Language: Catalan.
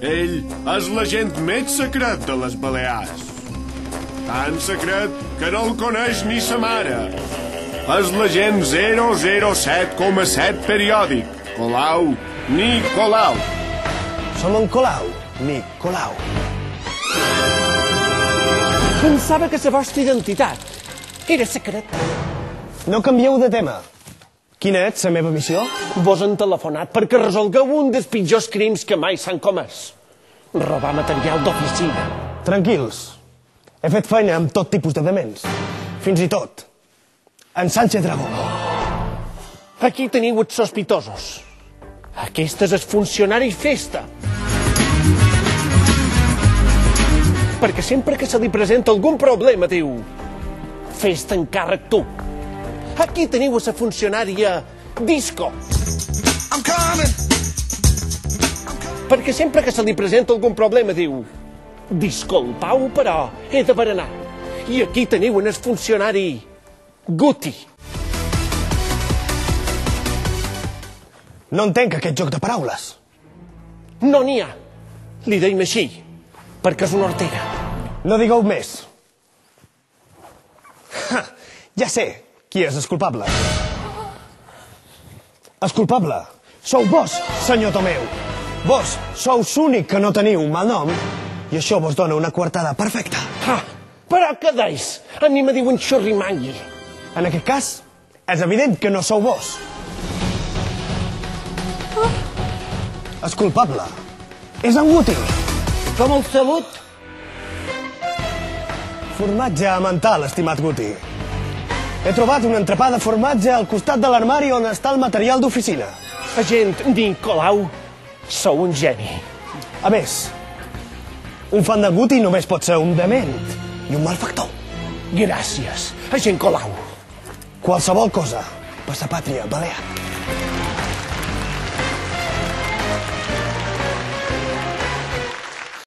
Ell és l'agent més secret de les Balears. Tan secret que no el coneix ni sa mare. És l'agent 007,7 periòdic. Colau, Nicolau. Som en Colau, Nicolau. Pensava que la vostra identitat era secreta. No canvieu de tema. Quina és la meva missió? Vos han telefonat perquè resolgueu un dels pitjors crims que mai s'han comès. Robar material d'oficina. Tranquils. He fet feina amb tot tipus de dements. Fins i tot en Sánchez Dragó. Aquí teniu els sospitosos. Aquest és el funcionari Festa. Perquè sempre que se li presenta algun problema diu: Fes-te encàrrec tu. Aquí teniu a la funcionària Disco. Perquè sempre que se li presenta algun problema diu: Disculpau, però he de berenar. I aquí teniu en el funcionari Guti. No entenc aquest joc de paraules. No n'hi ha. Li deim així, perquè és una ortega. No digueu més. Ja sé qui és el culpable. El culpable sou vos, senyor Tomeu. Vos sou l'únic que no teniu un mal nom i això vos dona una coartada perfecta. Però què deis? A mi me diuen xorrimangui. En aquest cas, és evident que no sou vos. El culpable és en Guti. Com el salut? Formatge a mental, estimat Guti. He trobat un entrepà de formatge al costat de l'armari on està el material d'oficina. Agent Nicolau, sou un geni. A més, un fan de Guti només pot ser un dement i un malfactor. Gràcies, agent Colau. Qualsevol cosa per la pàtria balear.